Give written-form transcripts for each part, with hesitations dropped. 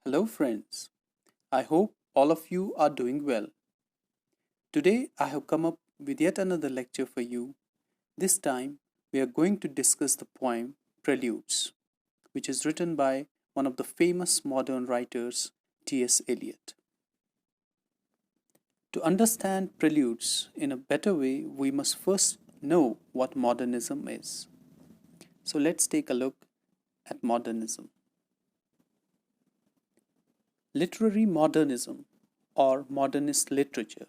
Hello, friends. I hope all of you are doing well. Today, I have come up with yet another lecture for you. This time, we are going to discuss the poem Preludes, which is written by one of the famous modern writers, T.S. Eliot. To understand preludes in a better way, we must first know what modernism is. So, let's take a look at modernism. Literary modernism, or modernist literature,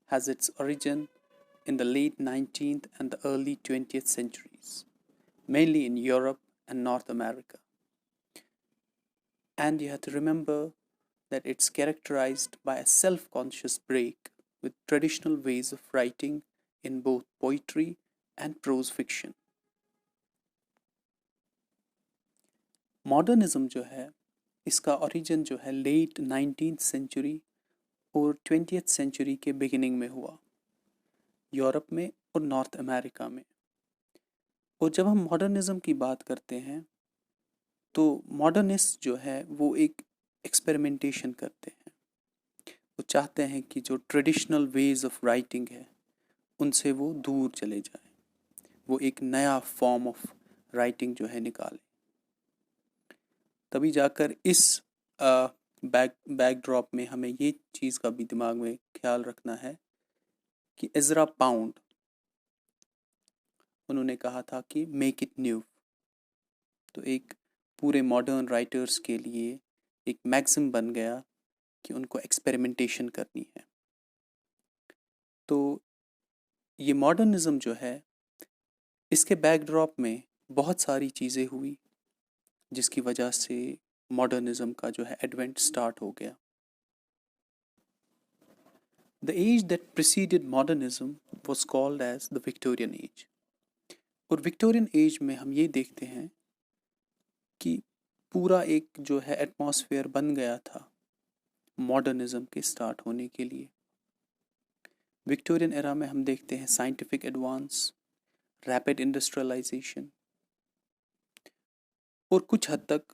has its origin in the late 19th and the early 20th centuries, mainly in Europe and North America. And you have to remember that it's characterized by a self conscious break with traditional ways of writing in both poetry and prose fiction. Modernism जो है इसका origin जो है late 19th century और 20th century के beginning में हुआ, Europe में और नॉर्थ अमेरिका में। और जब हम मॉडर्निज्म की बात करते हैं तो मॉडर्निस्ट जो है वो एक एक्सपेरिमेंटेशन करते हैं। वो चाहते हैं कि जो ट्रेडिशनल वेज ऑफ राइटिंग है उनसे वो दूर चले जाएं, वो एक नया फॉर्म ऑफ राइटिंग जो है निकालें। तभी जाकर इस बैकड्रॉप में हमें ये चीज़ का भी दिमाग में ख्याल रखना है कि एजरा पाउंड उन्होंने कहा था कि मेक इट न्यू। तो एक पूरे मॉडर्न राइटर्स के लिए एक मैक्सिम बन गया कि उनको एक्सपेरिमेंटेशन करनी है। तो ये मॉडर्निज्म जो है इसके बैकड्रॉप में बहुत सारी चीज़ें हुई जिसकी वजह से मॉडर्निज्म का जो है एडवेंट स्टार्ट हो गया। The age that preceded modernism was called as the Victorian age. और विक्टोरियन एज में हम ये देखते हैं कि पूरा एक जो है एटमॉस्फेयर बन गया था मॉडर्निज्म के स्टार्ट होने के लिए। विक्टोरियन एरा में हम देखते हैं साइंटिफिक एडवांस, रैपिड इंडस्ट्रियलाइजेशन और कुछ हद तक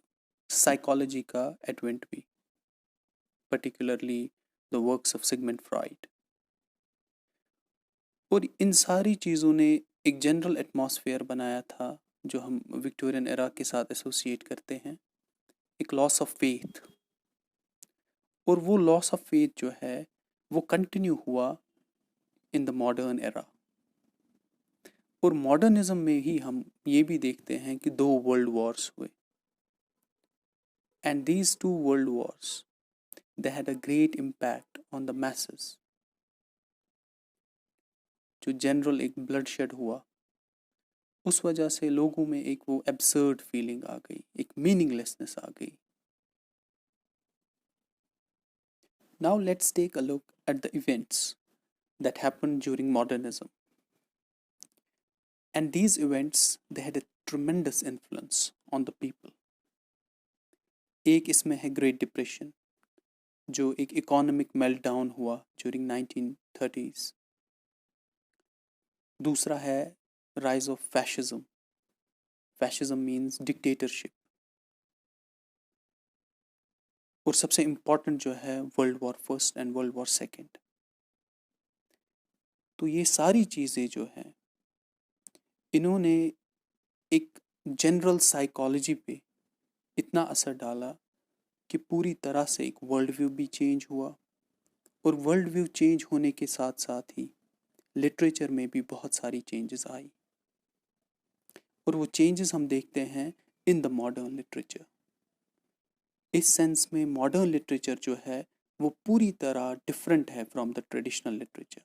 साइकोलॉजी का एडवेंट भी, particularly the works of Sigmund Freud. और इन सारी चीज़ों ने एक जनरल एटमॉस्फेयर बनाया था जो हम विक्टोरियन एरा के साथ एसोसिएट करते हैं, एक लॉस ऑफ फेथ। और वो लॉस ऑफ फेथ जो है वो कंटिन्यू हुआ इन द मॉडर्न एरा। और मॉडर्निज्म में ही हम ये भी देखते हैं कि दो वर्ल्ड वॉर्स हुए, and these two world Wars they had a great impact on the messes. जो जनरल एक ब्लडशेड हुआ उस वजह से लोगों में एक वो एब्सर्ड फीलिंग आ गई, एक मीनिंगलेसनेस आ गई। Now let's take a look at the events that happened during modernism. And these events, they had a tremendous influence on the people. एक इसमें है ग्रेट डिप्रेशन, जो एक इकोनॉमिक मेल्टडाउन हुआ ड्यूरिंग 1930s। दूसरा है rise of fascism. Fascism means dictatorship. और सबसे इम्पॉर्टेंट जो है world war first and world war second. तो ये सारी चीज़ें जो हैं इन्होंने एक जनरल साइकोलॉजी पे इतना असर डाला कि पूरी तरह से एक वर्ल्ड व्यू भी चेंज हुआ। और वर्ल्ड व्यू चेंज होने के साथ साथ ही लिटरेचर में भी बहुत सारी चेंजेस आई। और वो चेंजेस हम देखते हैं इन द मॉडर्न लिटरेचर। इस सेंस में मॉडर्न लिटरेचर जो है वो पूरी तरह डिफरेंट है फ्रॉम द ट्रेडिशनल लिटरेचर।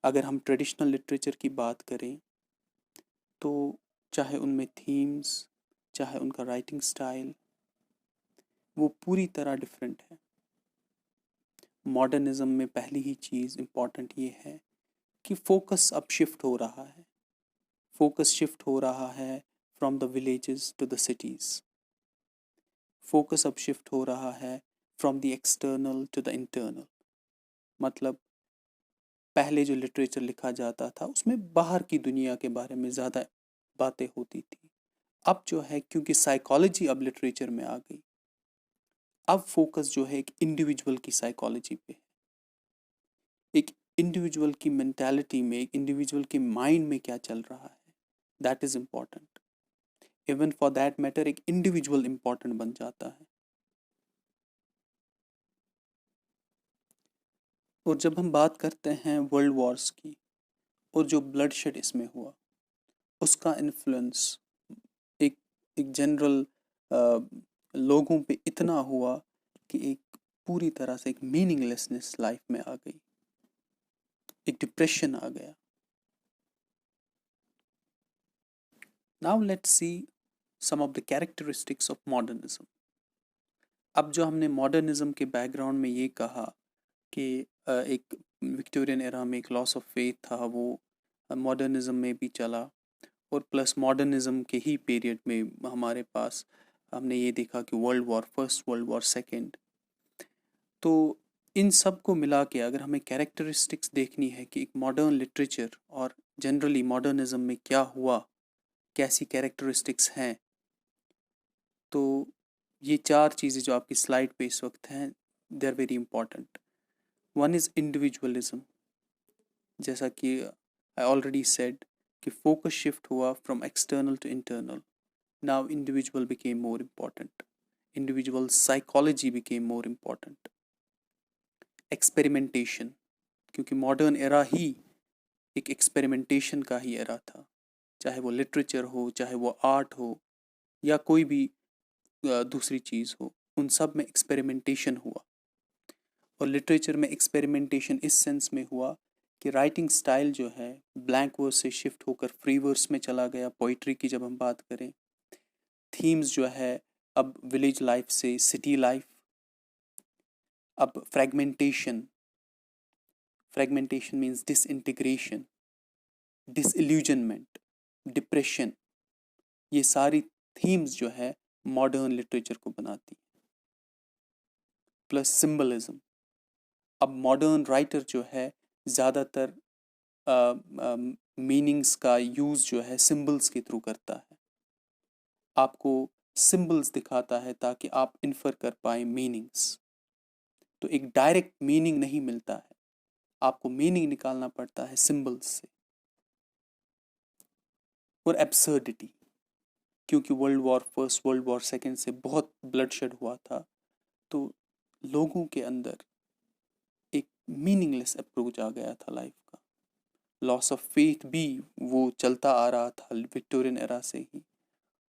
अगर हम ट्रेडिशनल लिटरेचर की बात करें तो चाहे उनमें थीम्स, चाहे उनका राइटिंग स्टाइल, वो पूरी तरह डिफरेंट है। मॉडर्निज्म में पहली ही चीज़ इम्पॉर्टेंट ये है कि फोकस अब शिफ्ट हो रहा है। फोकस शिफ्ट हो रहा है from the villages to the cities. Focus अब शिफ्ट हो रहा है from the external to the internal. मतलब पहले जो लिटरेचर लिखा जाता था उसमें बाहर की दुनिया के बारे में ज़्यादा बातें होती थी। अब जो है क्योंकि साइकोलॉजी अब लिटरेचर में आ गई अब फोकस जो है एक इंडिविजुअल की साइकोलॉजी पे, एक इंडिविजुअल की मेंटालिटी में, एक इंडिविजुअल के माइंड में क्या चल रहा है, that is important. Even for that matter एक इंडिविजुअल इम्पॉर्टेंट बन जाता है। और जब हम बात करते हैं वर्ल्ड वॉर्स की और जो ब्लडशेड इसमें हुआ, उसका इन्फ्लुएंस एक एक जनरल लोगों पे इतना हुआ कि एक पूरी तरह से एक मीनिंगलेसनेस लाइफ में आ गई, एक डिप्रेशन आ गया। Now let's see some of the characteristics of modernism. अब जो हमने मॉडर्निज्म के बैकग्राउंड में ये कहा कि एक विक्टोरियन एरा में एक लॉस ऑफ फेथ था, वो मॉडर्निज्म में भी चला। और प्लस मॉडर्निज्म के ही पीरियड में हमारे पास हमने ये देखा कि world war first, world war second. तो इन सब को मिला के अगर हमें कैरेक्टरिस्टिक्स देखनी है कि एक मॉडर्न लिटरेचर और जनरली मॉडर्निज्म में क्या हुआ, कैसी कैरेक्टरिस्टिक्स हैं, तो ये चार चीज़ें जो आपकी स्लाइड पे इस वक्त हैं, they are very important. One is individualism, जैसा कि आई ऑलरेडी सेड कि फोकस शिफ्ट हुआ from external to internal. Now individual became more important, individual psychology became more important. Experimentation, क्योंकि मॉडर्न एरा ही एक एक्सपेरिमेंटेशन का ही एरा था, चाहे वो लिटरेचर हो, चाहे वो आर्ट हो, या कोई भी दूसरी चीज़ हो, उन सब में एक्सपेरिमेंटेशन हुआ। और लिटरेचर में एक्सपेरिमेंटेशन इस सेंस में हुआ कि राइटिंग स्टाइल जो है ब्लैंक वर्स से शिफ्ट होकर फ्री वर्स में चला गया। पोइट्री की जब हम बात करें, थीम्स जो है अब विलेज लाइफ से सिटी लाइफ, अब fragmentation, fragmentation means disintegration, disillusionment, depression, ये सारी थीम्स जो है मॉडर्न लिटरेचर को बनाती। प्लस सिंबलिज्म, अब मॉडर्न राइटर जो है ज़्यादातर मीनिंग्स का यूज़ जो है सिंबल्स के थ्रू करता है, आपको सिंबल्स दिखाता है ताकि आप इन्फर कर पाए मीनिंग्स। तो एक डायरेक्ट मीनिंग नहीं मिलता है, आपको मीनिंग निकालना पड़ता है सिंबल्स से। और एब्सर्डिटी, क्योंकि world war first, world war second से बहुत ब्लडशेड हुआ था, तो लोगों के अंदर एक मीनिंगलेस अप्रोच आ गया था लाइफ का। लॉस ऑफ फेथ भी वो चलता आ रहा था विक्टोरियन एरा से ही।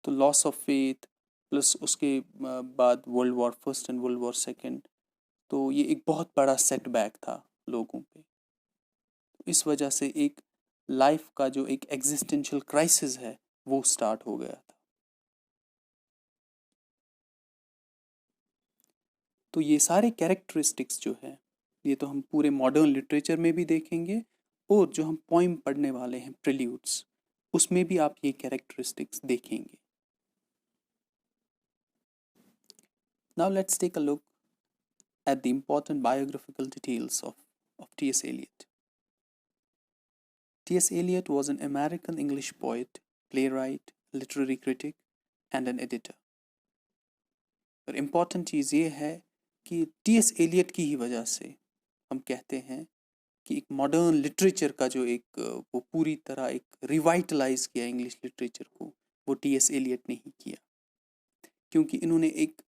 तो लॉस ऑफ फेथ प्लस उसके बाद world war first and world war second, तो ये एक बहुत बड़ा सेटबैक था लोगों पे। इस वजह से एक लाइफ का जो एक एग्जिस्टेंशियल क्राइसिस है वो स्टार्ट हो गया था। तो ये सारे कैरेक्टरिस्टिक्स जो है, ये तो हम पूरे मॉडर्न लिटरेचर में भी देखेंगे, और जो हम पोइम पढ़ने वाले हैं प्रिल्यूड्स, उसमें भी आप ये कैरेक्टरिस्टिक्स देखेंगे। Now let's take a look at the important biographical details of T.S. Eliot. T.S. Eliot was an American English poet, playwright, literary critic, and an editor. और इम्पॉर्टेंट चीज़ ये है कि टी.एस. एलियट की ही वजह से हम कहते हैं कि एक मॉडर्न लिटरेचर का जो एक वो पूरी तरह एक रिवाइटलाइज किया इंग्लिश लिटरेचर को, वो टी.एस. एलियट ने ही किया। क्योंकि इन्होंने एक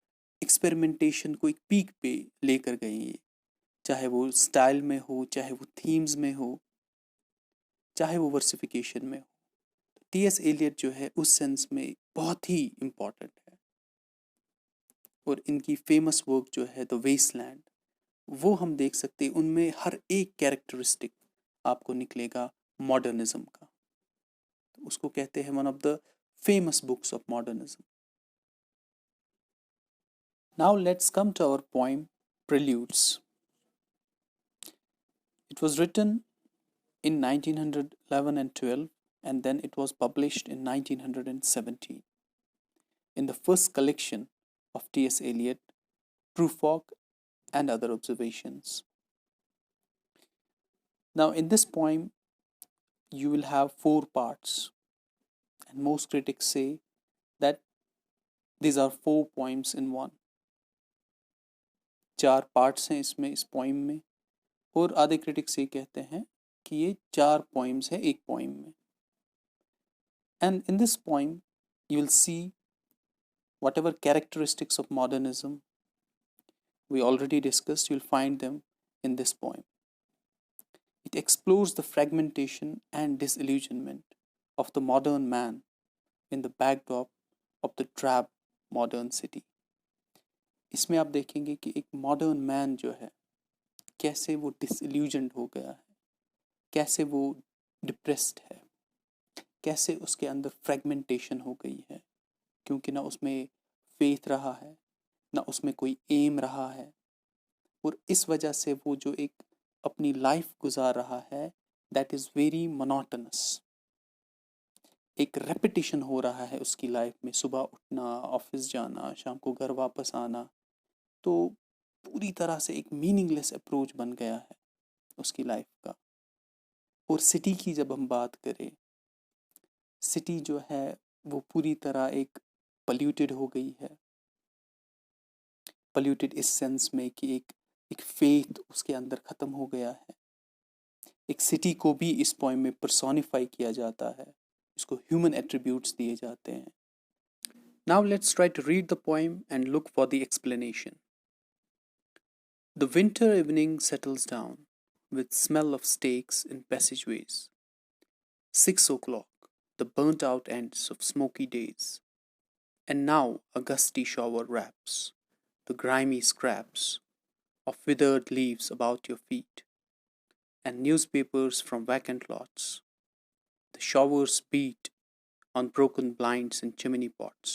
एक्सपेरिमेंटेशन को एक पीक पे लेकर गए ये, चाहे वो स्टाइल में हो, चाहे वो थीम्स में हो, चाहे वो वर्सिफिकेशन में हो। टी.एस. एलियट जो है उस सेंस में बहुत ही इम्पॉर्टेंट है। और इनकी फेमस वर्क जो है द वेस्टलैंड, वो हम देख सकते हैं, उनमें हर एक कैरेक्टरिस्टिक आपको निकलेगा मॉडर्निज्म का। तो उसको कहते हैं one of the famous books of modernism. Now let's come to our poem preludes. It was written in 1911 and 12, and then it was published in 1917 in the first collection of T.S. Eliot, Prufrock and Other Observations. Now, in this poem, you will have four parts, and most critics say that these are four poems in one. 4 parts हैं इसमें, इस poem में, और आधे critics ये कहते हैं कि ये 4 पोइम्स हैं एक पोइम में. And in this poem you will see whatever characteristics of modernism we already discussed, you'll find them in this poem. It explores the fragmentation and disillusionment of the modern man in the backdrop of the drab modern city. इसमें आप देखेंगे कि एक modern man जो है कैसे वो disillusioned हो गया है, कैसे वो डिप्रेस्ड है, कैसे उसके अंदर फ्रेगमेंटेशन हो गई है, क्योंकि ना उसमें फेथ रहा है, ना उसमें कोई एम रहा है, और इस वजह से वो जो एक अपनी लाइफ गुजार रहा है दैट इज़ वेरी मोनोटनस. एक रेपिटिशन हो रहा है उसकी लाइफ में, सुबह उठना, ऑफिस जाना, शाम को घर वापस आना, तो पूरी तरह से एक मीनिंगलेस अप्रोच बन गया है उसकी लाइफ का. और सिटी की जब हम बात करें, सिटी जो है वो पूरी तरह एक पल्यूटेड हो गई है. पल्यूटेड इस सेंस में कि एक फेथ उसके अंदर ख़त्म हो गया है. एक सिटी को भी इस पोएम में पर्सोनिफाई किया जाता है, इसको ह्यूमन एट्रीब्यूट्स दिए जाते हैं. Now let's try to read the poem and look for the explanation. The winter evening settles down with smell of steaks in passageways. 6 o'clock, the burnt out ends of smoky days. And now a gusty shower wraps the grimy scraps of withered leaves about your feet, and newspapers from vacant lots. The showers beat on broken blinds and chimney pots,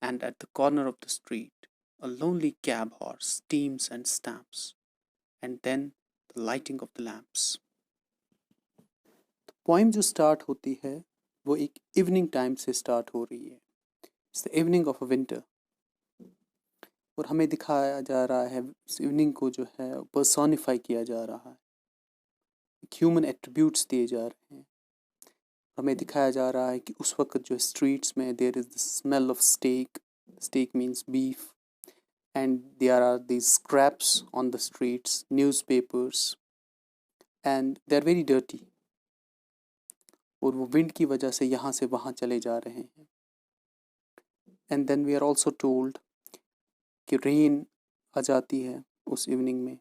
and at the corner of the street a lonely cab horse steams and stamps, and then the lighting of the lamps. The poem जो start होती है वो एक evening time से start हो रही है. It's the evening of a winter, और हमें दिखाया जा रहा है इस इवनिंग को जो है पर्सोनिफाई किया जा रहा है, ह्यूमन एट्रीब्यूट्स दिए जा रहे हैं. हमें दिखाया जा रहा है कि उस वक्त जो स्ट्रीट्स में there is the smell of steak. Steak means beef. And there are these scraps on the streets, newspapers, and they're very dirty. और वो विंड की वजह से यहाँ से वहाँ चले जा रहे हैं. And then we are also told कि रेन आ जाती है उस इवनिंग में.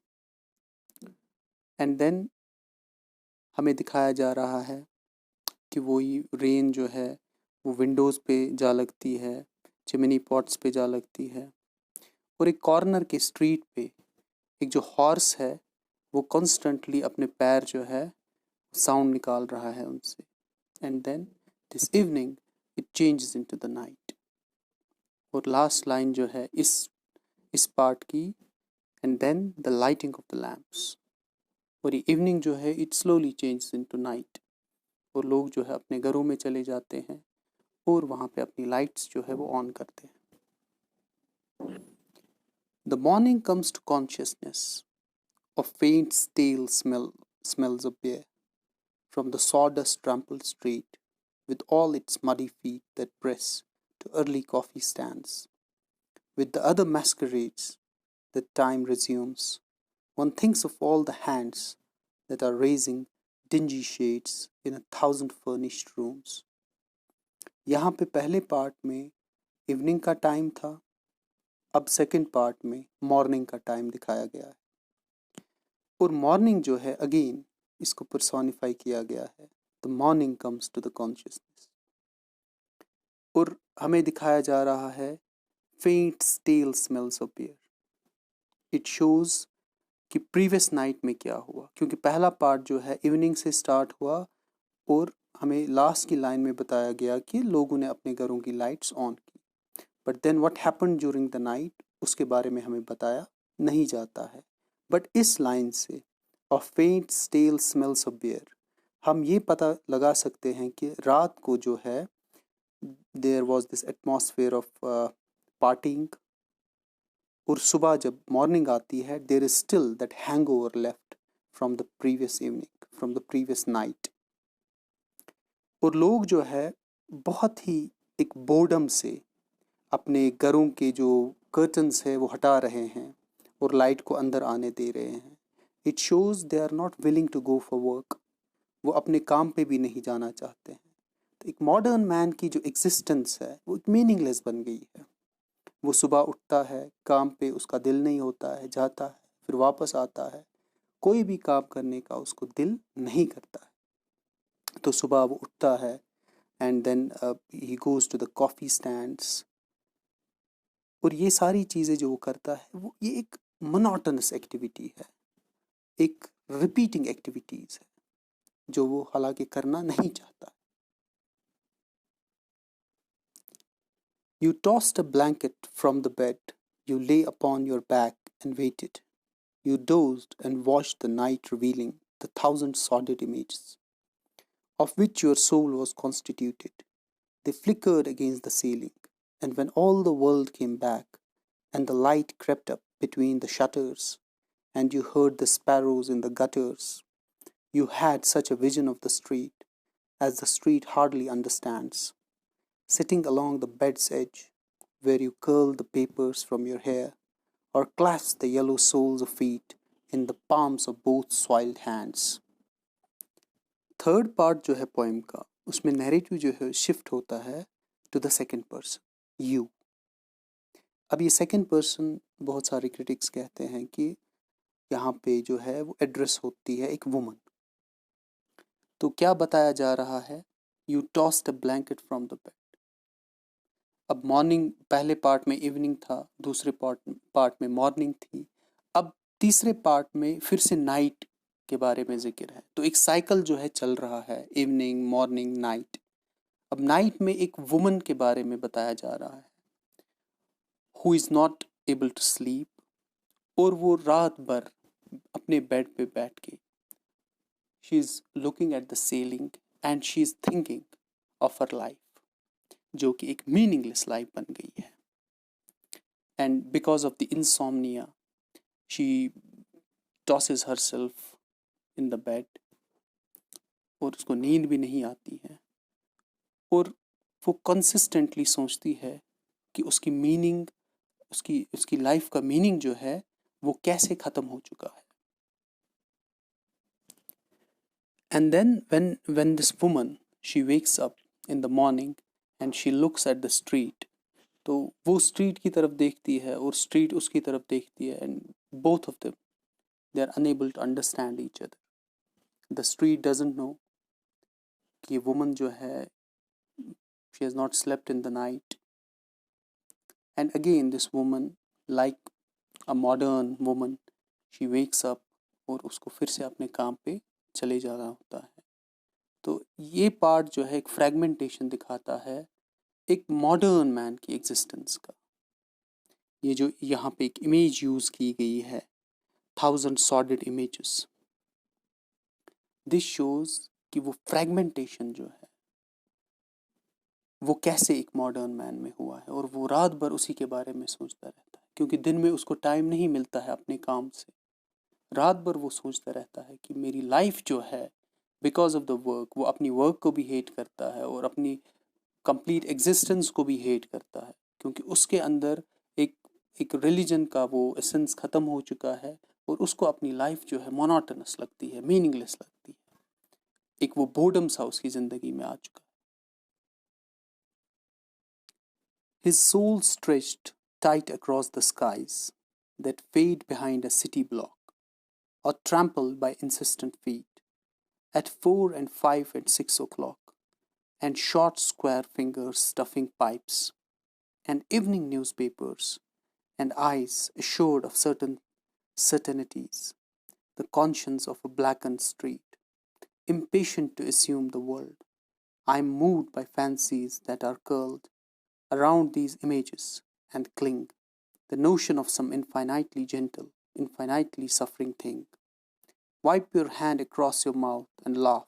And then हमें दिखाया जा रहा है कि वही रेन जो है वो विंडोज़ पे जा लगती है, चिमनी पॉट्स पे जा लगती है, और एक कॉर्नर के स्ट्रीट पे एक जो हॉर्स है वो कॉन्स्टेंटली अपने पैर जो है साउंड निकाल रहा है उनसे. And then this evening it changes into the night. और लास्ट लाइन जो है इस पार्ट की, and then the lighting of the lamps. और ये इवनिंग जो है it slowly changes into night, और लोग जो है अपने घरों में चले जाते हैं और वहाँ पे अपनी लाइट्स जो है वो ऑन करते हैं. The morning comes to consciousness of faint stale smells of beer from the sawdust trampled street, with all its muddy feet that press to early coffee stands. With the other masquerades that time resumes, one thinks of all the hands that are raising dingy shades in 1,000 furnished rooms. यहाँ पे पहले part में evening का time था, अब second part में morning का time दिखाया गया है. और मॉर्निंग जो है अगेन इसको पर्सोनिफाई किया गया है. The morning comes to the consciousness. और हमें दिखाया जा रहा है faint stale smells of beer. It shows कि प्रीवियस नाइट में क्या हुआ, क्योंकि पहला पार्ट जो है इवनिंग से स्टार्ट हुआ और हमें लास्ट की लाइन में बताया गया कि लोगों ने अपने घरों की लाइट्स ऑन की. But then what happened during the night उसके बारे में हमें बताया नहीं जाता है. बट इस लाइन से ऑफ फेंट स्टेल स्मेल्स ऑफ बियर हम ये पता लगा सकते हैं कि रात को जो है there was this atmosphere of parting, और सुबह जब मॉर्निंग आती है there is still that hangover left from the previous evening, from the previous night. और लोग जो है बहुत ही एक बोर्डम से अपने घरों के जो कर्टन्स है वो हटा रहे हैं और लाइट को अंदर आने दे रहे हैं। It shows they are not willing to go for work, वो अपने काम पे भी नहीं जाना चाहते हैं। तो एक मॉडर्न मैन की जो एग्जिस्टेंस है वो एक मीनिंगलेस बन गई है। वो सुबह उठता है, काम पे उसका दिल नहीं होता है, जाता है, फिर वापस आता है, कोई भी काम करने का उसको दिल नहीं करता है। तो सुबह वो उठता है and then he goes to the coffee stands, और ये सारी चीज़ें जो वो करता है वो ये एक मोनोटोनस एक्टिविटी है, एक रिपीटिंग एक्टिविटीज़ है जो वो हालांकि करना नहीं चाहता। You tossed a blanket from the bed, you lay upon your back and waited. You dozed and watched the night revealing the thousand sordid images of which your soul was constituted. They flickered against the ceiling, and when all the world came back, and the light crept up between the shutters, and you heard the sparrows in the gutters, you had such a vision of the street as the street hardly understands, sitting along the bed's edge, where you curled the papers from your hair, or clasped the yellow soles of feet in the palms of both soiled hands. Third part जो है poem का, उसमें narrative जो है shift होता है to the second person, you. अब ये सेकंड पर्सन बहुत सारे क्रिटिक्स कहते हैं कि यहाँ पे जो है वो एड्रेस होती है एक वुमन। तो क्या बताया जा रहा है? You tossed a blanket from the bed. अब मॉर्निंग, पहले पार्ट में इवनिंग था, दूसरे पार्ट में मॉर्निंग थी, अब तीसरे पार्ट में फिर से नाइट के बारे में जिक्र है। तो एक साइकिल जो है चल रहा है, इवनिंग, मॉर्निंग, नाइट। अब नाइट में एक वुमन के बारे में बताया जा रहा है who is not able to sleep, और वो रात भर अपने बेड पे बैठ के she is looking at the ceiling and she is thinking of her life, जो कि एक मीनिंगलेस लाइफ बन गई है। And because of the insomnia she tosses herself in the bed, और उसको नींद भी नहीं आती है, और वो कंसिस्टेंटली सोचती है कि उसकी मीनिंग, उसकी लाइफ का मीनिंग जो है वो कैसे ख़त्म हो चुका है। And then when this woman she wakes up in the morning and she looks at the street, तो वो स्ट्रीट की तरफ देखती है और स्ट्रीट उसकी तरफ देखती है, and both of them they are unable to understand each other. The street doesn't know कि वुमन जो है she has not slept in the night, and again this woman, like a modern woman, she wakes up और उसको फिर से अपने काम पे चले जाना होता है। तो ये पार्ट जो है एक फ्रेगमेंटेशन दिखाता है एक मॉडर्न मैन की एग्जिस्टेंस का। ये जो यहाँ पे एक इमेज यूज की गई है, थाउजेंड सॉर्डेड इमेजेस, दिस शोज कि वो फ्रेगमेंटेशन जो है वो कैसे एक मॉडर्न मैन में हुआ है, और वो रात भर उसी के बारे में सोचता रहता है, क्योंकि दिन में उसको टाइम नहीं मिलता है अपने काम से। रात भर वो सोचता रहता है कि मेरी लाइफ जो है, बिकॉज ऑफ द वर्क, वो अपनी वर्क को भी हेट करता है और अपनी कंप्लीट एग्जिस्टेंस को भी हेट करता है, क्योंकि उसके अंदर एक एक रिलीजन का वो एसेंस ख़त्म हो चुका है, और उसको अपनी लाइफ जो है मोनोटोनस लगती है, मीनिंगलेस लगती है। एक वो बोर्डम सा उसकी ज़िंदगी में आ चुका है। His soul stretched tight across the skies that fade behind a city block, or trampled by insistent feet, at 4 and 5 and 6 o'clock, and short square fingers stuffing pipes, and evening newspapers, and eyes assured of certain certainties, the conscience of a blackened street, impatient to assume the world. I am moved by fancies that are curled around these images and cling, the notion of some infinitely gentle, infinitely suffering thing. Wipe your hand across your mouth and laugh.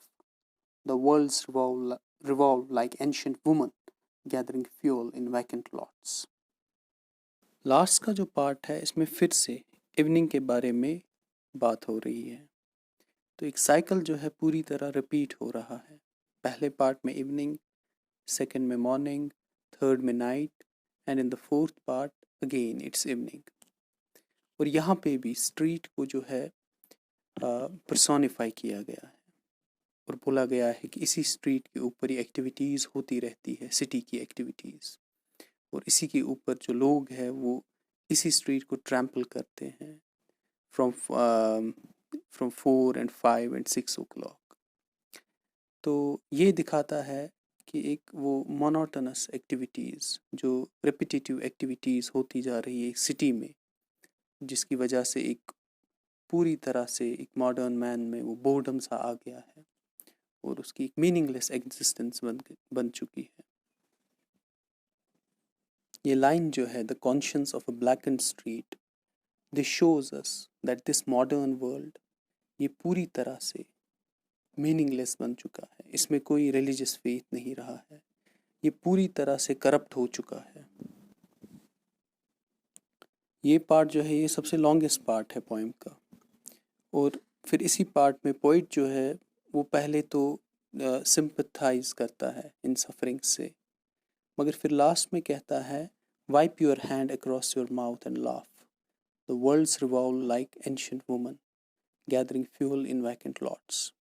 The worlds revolve like ancient women gathering fuel in vacant lots. Last का जो part है इसमें फिर से evening के बारे में बात हो रही है। तो एक साइकिल जो है पूरी तरह रिपीट हो रहा है। पहले पार्ट में इवनिंग, सेकंड में मॉर्निंग, थर्ड में night, and in the fourth part again it's evening. और यहाँ पे भी स्ट्रीट को जो है पर्सोनिफाई किया गया है और बोला गया है कि इसी स्ट्रीट के ऊपर ही एक्टिविटीज़ होती रहती है, सिटी की एक्टिविटीज़, और इसी के ऊपर जो लोग हैं वो इसी स्ट्रीट को ट्रैम्पल करते हैं फ्रॉम 4 and 5 and 6 o'clock। तो ये दिखाता है कि एक वो मोनोटोनस एक्टिविटीज़, जो रिपीटेटिव एक्टिविटीज़ होती जा रही है सिटी में, जिसकी वजह से एक पूरी तरह से एक मॉडर्न मैन में वो बोर्डम सा आ गया है और उसकी एक मीनिंगलेस एग्जिस्टेंस बन चुकी है। ये लाइन जो है, the conscience of a blackened street, this shows us that this modern world, ये पूरी तरह से मीनिंगलेस बन चुका है। इसमें कोई रिलीजियस फेथ नहीं रहा है, ये पूरी तरह से करप्ट हो चुका है। ये पार्ट जो है ये सबसे लॉन्गेस्ट पार्ट है पोइम का, और फिर इसी पार्ट में पोइट जो है वो पहले तो सिंपथाइज करता है इन सफरिंग्स से, मगर फिर लास्ट में कहता है, wipe your hand across your mouth and laugh, the worlds revolve like ancient woman gathering fuel in vacant lots.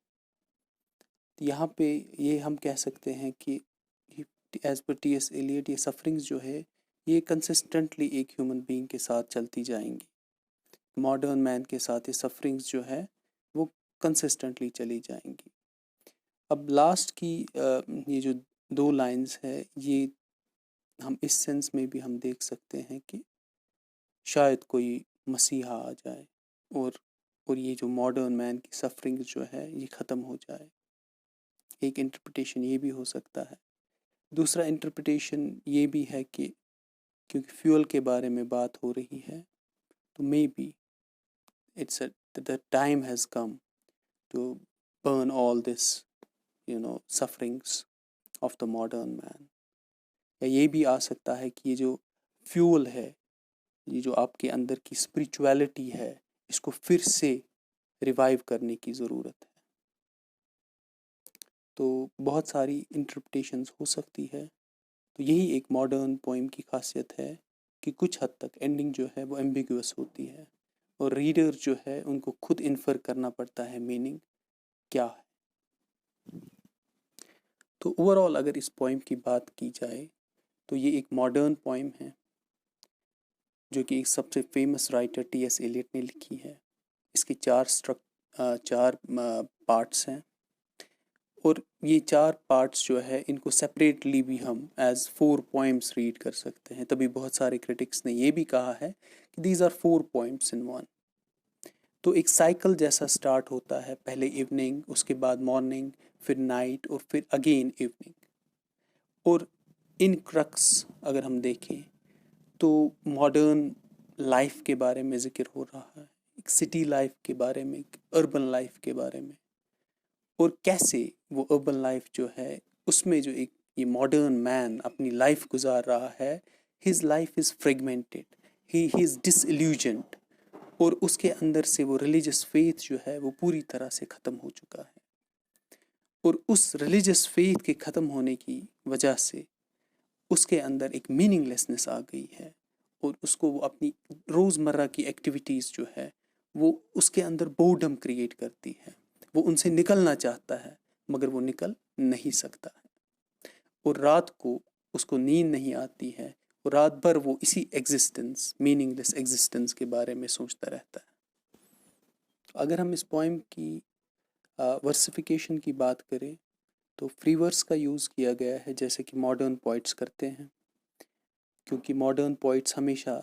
यहाँ पे ये हम कह सकते हैं कि एज पर टी.एस. एलियट ये सफरिंग्स जो है ये कंसिस्टेंटली एक ह्यूमन बीइंग के साथ चलती जाएंगी। मॉडर्न मैन के साथ ये सफरिंग्स जो है वो कंसिस्टेंटली चली जाएंगी। अब लास्ट की ये जो 2 लाइंस है, ये हम इस सेंस में भी हम देख सकते हैं कि शायद कोई मसीहा आ जाए और ये जो मॉडर्न मैन की सफरिंग्स जो है ये ख़त्म हो जाए। एक इंटरप्रिटेशन ये भी हो सकता है। दूसरा इंटरप्रिटेशन ये भी है कि क्योंकि फ्यूल के बारे में बात हो रही है, तो maybe it's the time has come to burn all this sufferings of the modern man. या ये भी आ सकता है कि ये जो फ्यूल है, ये जो आपके अंदर की स्पिरिचुअलिटी है, इसको फिर से रिवाइव करने की ज़रूरत है। तो बहुत सारी इंटरप्रिटेशंस हो सकती है। तो यही एक मॉडर्न पोइम की खासियत है कि कुछ हद तक एंडिंग जो है वो एम्बिगुअस होती है और रीडर जो है उनको खुद इन्फर करना पड़ता है मीनिंग क्या है। तो ओवरऑल अगर इस पोइम की बात की जाए तो ये एक मॉडर्न पोइम है जो कि एक सबसे फेमस राइटर टी.एस. एलियट ने लिखी है। इसकी 4 पार्ट्स हैं और ये 4 पार्ट्स जो है इनको सेपरेटली भी हम एज 4 पोइम्स रीड कर सकते हैं। तभी बहुत सारे क्रिटिक्स ने ये भी कहा है कि these are 4 poems in one. तो एक साइकिल जैसा स्टार्ट होता है, पहले इवनिंग, उसके बाद मॉर्निंग, फिर नाइट और फिर अगेन इवनिंग। और इन क्रक्स अगर हम देखें तो मॉडर्न लाइफ के बारे में ज़िक्र हो रहा है, एक सिटी लाइफ के बारे में, एक अर्बन लाइफ के बारे में, और कैसे वो अर्बन लाइफ जो है उसमें जो एक ये मॉडर्न मैन अपनी लाइफ गुजार रहा है, his life is fragmented, he is disillusioned, और उसके अंदर से वो रिलीजियस फेथ जो है वो पूरी तरह से ख़त्म हो चुका है। और उस रिलीजियस फेथ के ख़त्म होने की वजह से उसके अंदर एक मीनिंगलेसनेस आ गई है और उसको वो अपनी रोज़मर्रा की एक्टिविटीज़ जो है वो उसके अंदर बोर्डम क्रिएट करती है। वो उनसे निकलना चाहता है मगर वो निकल नहीं सकता है, और रात को उसको नींद नहीं आती है और रात भर वो इसी एग्जिस्टेंस, मीनिंगलेस एग्जिस्टेंस के बारे में सोचता रहता है। अगर हम इस पोइम की वर्सिफिकेशन की बात करें तो फ्री वर्स का यूज़ किया गया है जैसे कि मॉडर्न पोइट्स करते हैं, क्योंकि मॉडर्न पोइट्स हमेशा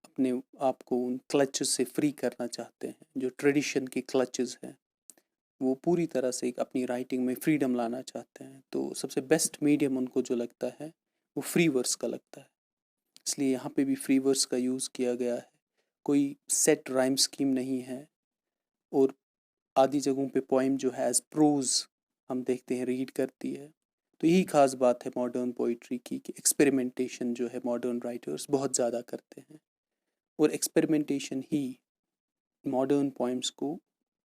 अपने आप को उन क्लचेस से फ्री करना चाहते हैं। जो ट्रेडिशन के क्लचेस हैं वो पूरी तरह से एक अपनी राइटिंग में फ्रीडम लाना चाहते हैं। तो सबसे बेस्ट मीडियम उनको जो लगता है वो फ्री वर्स का लगता है, इसलिए यहाँ पे भी फ्री वर्स का यूज़ किया गया है। कोई सेट राइम स्कीम नहीं है और आधी जगहों पे पोइम जो है एज प्रोज हम देखते हैं रीड करती है। तो यही खास बात है मॉडर्न पोइट्री की कि एक्सपेरिमेंटेशन जो है मॉडर्न राइटर्स बहुत ज़्यादा करते हैं, और एक्सपेरिमेंटेशन ही मॉडर्न पोइम्स को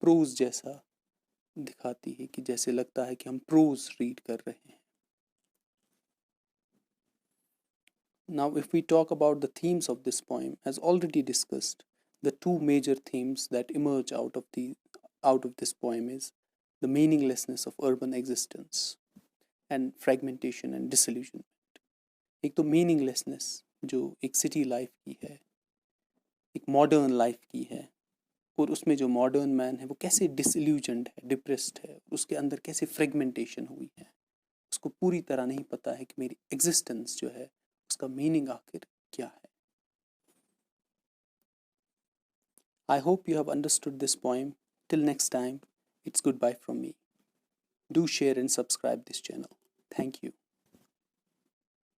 प्रोज जैसा दिखाती है कि जैसे लगता है कि हम प्रोज रीड कर रहे हैं। Now if we talk about the themes of this poem, as already discussed, the two major themes that emerge out of this poem is the meaninglessness of urban existence and fragmentation and disillusionment. एक तो meaninglessness जो एक city life की है, एक modern life की है, और उसमें जो मॉडर्न मैन है वो कैसे डिसइल्यूजन्ड है, डिप्रेस्ड है, उसके अंदर कैसे फ्रेगमेंटेशन हुई है, उसको पूरी तरह नहीं पता है कि मेरी एग्जिस्टेंस जो है उसका मीनिंग आखिर क्या है. I hope you have understood this poem. Till next time, it's goodbye from me. Do share and subscribe this channel. Thank you.